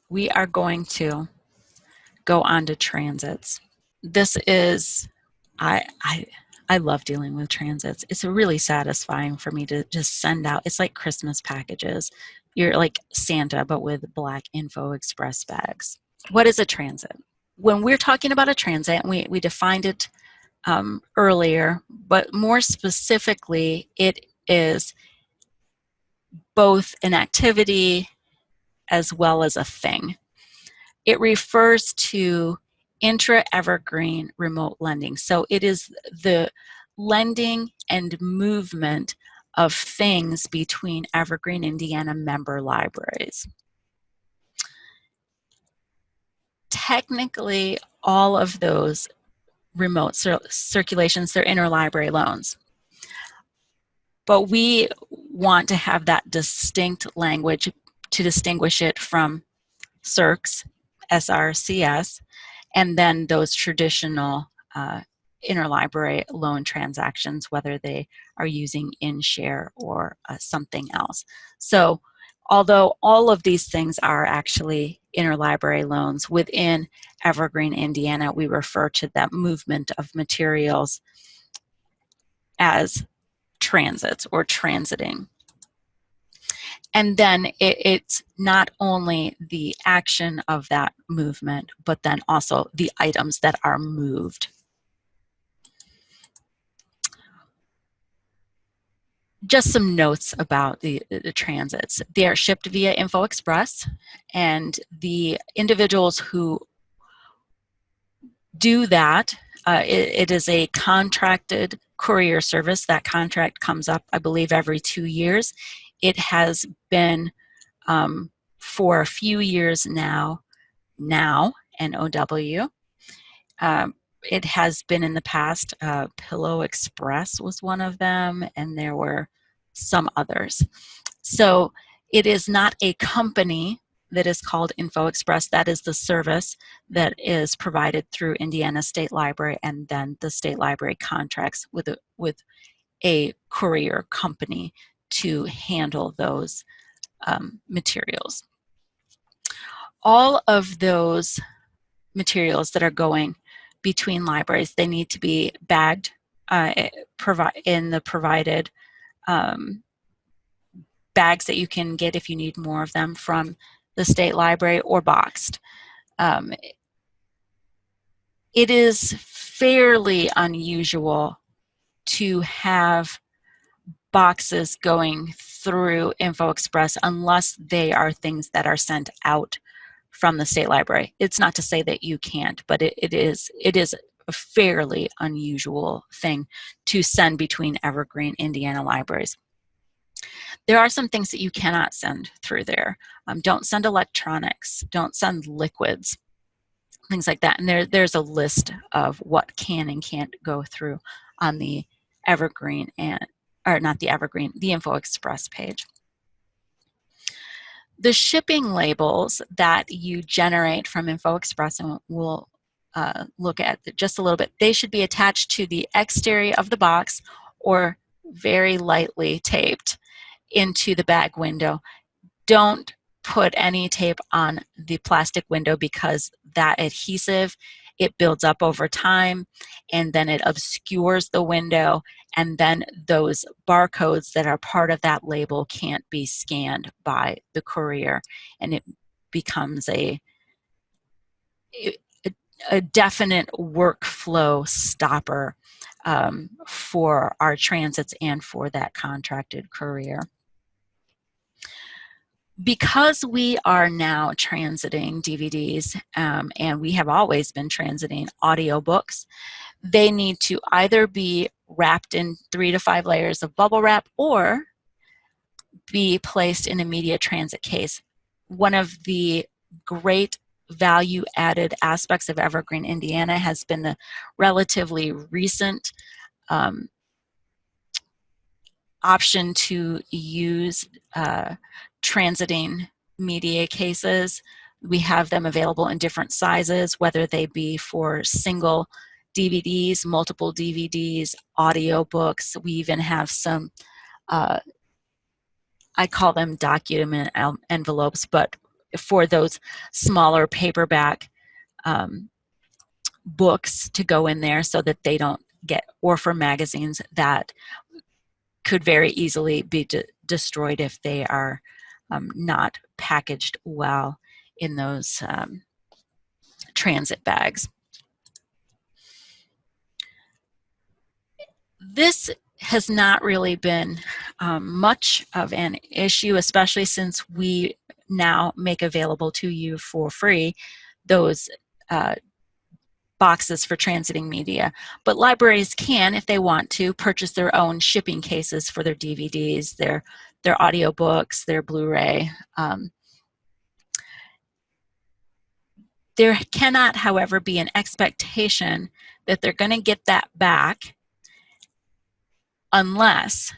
we are going to go on to transits. This is, I love dealing with transits. It's really satisfying for me to just send out. It's like Christmas packages. You're like Santa, but with black Info Express bags. What is a transit? When we're talking about a transit, we defined it earlier, but more specifically, it is both an activity as well as a thing. It refers to intra-evergreen remote lending. So it is the lending and movement of things between Evergreen, Indiana member libraries. Technically, all of those remote circulations, they're interlibrary loans. But we want to have that distinct language to distinguish it from CIRCs, SRCS, and then those traditional interlibrary loan transactions, whether they are using InShare or something else. So although all of these things are actually interlibrary loans, within Evergreen, Indiana, we refer to that movement of materials as transits or transiting. And then it's not only the action of that movement, but then also the items that are moved. Just some notes about the transits. They are shipped via Info Express, and the individuals who do that, it is a contracted courier service. That contract comes up, I believe, every 2 years. It has been for a few years now, NOW. It has been in the past. Pillow Express was one of them, and there were some others. So it is not a company that is called Info Express. That is the service that is provided through Indiana State Library, and then the State Library contracts with a courier company to handle those materials. All of those materials that are going between libraries, they need to be bagged in the provided bags that you can get if you need more of them from the state library, or boxed. It is fairly unusual to have boxes going through Info Express unless they are things that are sent out from the state library. It's not to say that you can't, but it is a fairly unusual thing to send between Evergreen, Indiana libraries. There are some things that you cannot send through there. Don't send electronics, don't send liquids, things like that. And there's a list of what can and can't go through on the Evergreen, or not the Evergreen, the Info Express page. The shipping labels that you generate from Info Express, and we'll look at just a little bit, they should be attached to the exterior of the box or very lightly taped into the bag window. Don't put any tape on the plastic window, because that adhesive, it builds up over time, and then it obscures the window, and then those barcodes that are part of that label can't be scanned by the courier, and it becomes a definite workflow stopper for our transits and for that contracted courier. Because we are now transiting DVDs, and we have always been transiting audiobooks, they need to either be wrapped in 3 to 5 layers of bubble wrap or be placed in a media transit case. One of the great value-added aspects of Evergreen, Indiana has been the relatively recent option to use transiting media cases. We have them available in different sizes, whether they be for single DVDs, multiple DVDs, audiobooks. We even have some, I call them document envelopes, but for those smaller paperback books to go in there so that they don't get, or for magazines that could very easily be destroyed if they are not packaged well in those transit bags. This has not really been much of an issue, especially since we now make available to you for free those boxes for transiting media. But libraries can, if they want to, purchase their own shipping cases for their DVDs, their audiobooks, their Blu-ray. There cannot, however, be an expectation that they're going to get that back unless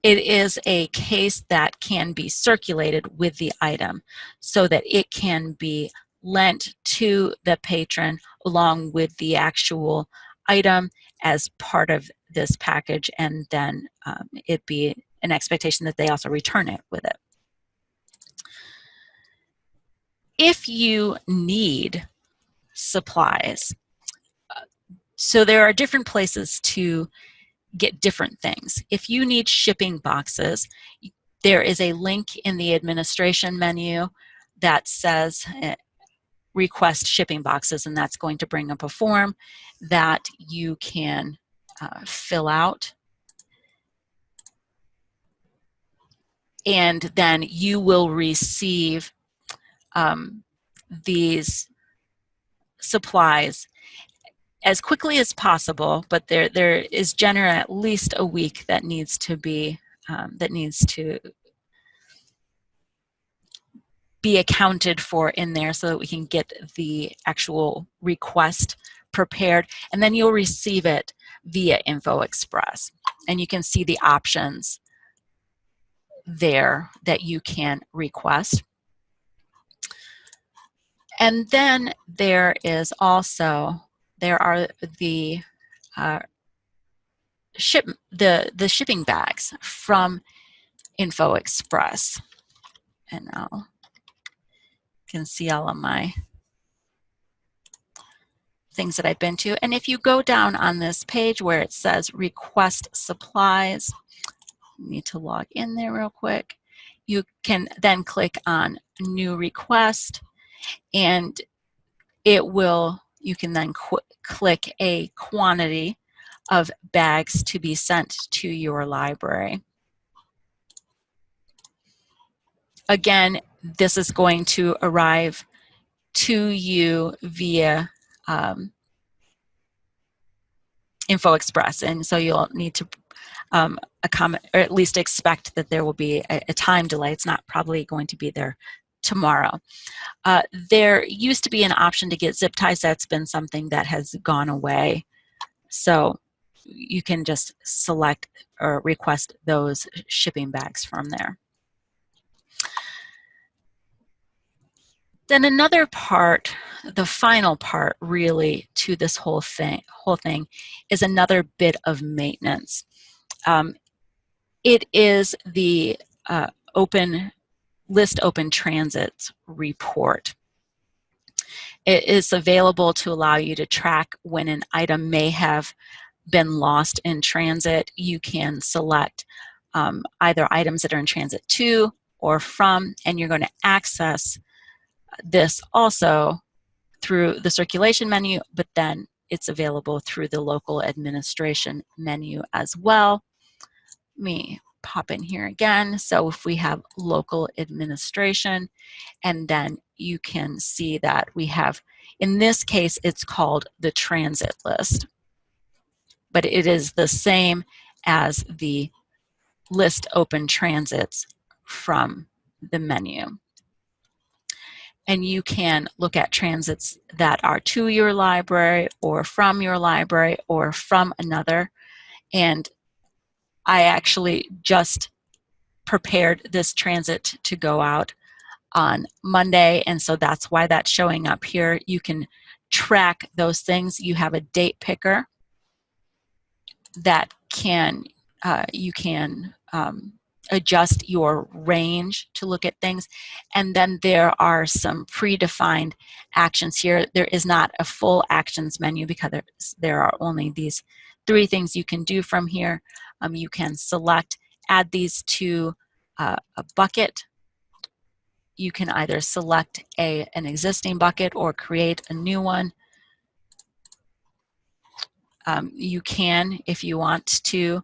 it is a case that can be circulated with the item so that it can be lent to the patron along with the actual item as part of this package, and then it be an expectation that they also return it with it. If you need supplies, so there are different places to get different things. If you need shipping boxes, there is a link in the administration menu that says request shipping boxes, and that's going to bring up a form that you can fill out. And then you will receive these supplies as quickly as possible, but there is generally at least a week that needs to be accounted for in there so that we can get the actual request prepared, and then you'll receive it via InfoExpress, and you can see the options there that you can request. And then there are the shipping bags from InfoExpress, and I'll can see all of my things that I've been to. And if you go down on this page where it says request supplies, I need to log in there real quick. You can then click on new request, and you can then click a quantity of bags to be sent to your library. Again, this is going to arrive to you via InfoExpress, and so you'll need to accommodate, or at least expect that there will be a time delay. It's not probably going to be there tomorrow. There used to be an option to get zip ties. That's been something that has gone away. So you can just select or request those shipping bags from there. Then another part, the final part really to this whole thing is another bit of maintenance. It is the List Open Transits report. It is available to allow you to track when an item may have been lost in transit. You can select either items that are in transit to or from, and you're going to access this also through the circulation menu, but then it's available through the local administration menu as well. Let me pop in here again. So if we have local administration, and then you can see that we have, in this case, it's called the transit list, but it is the same as the List Open Transits from the menu. And you can look at transits that are to your library or from your library or from another. And I actually just prepared this transit to go out on Monday, and so that's why that's showing up here. You can track those things. You have a date picker that you can adjust your range to look at things. And then there are some predefined actions here. There is not a full actions menu because there are only these 3 things you can do from here. You can select, add these to a bucket. You can either select an existing bucket or create a new one. You can, if you want to,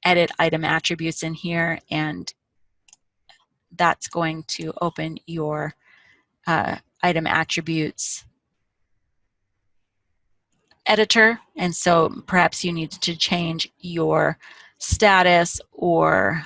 edit item attributes in here, and that's going to open your item attributes editor. And so perhaps you need to change your status or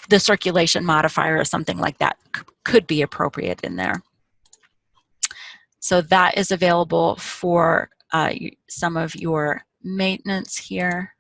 the circulation modifier or something like that could be appropriate in there. So that is available for some of your maintenance here.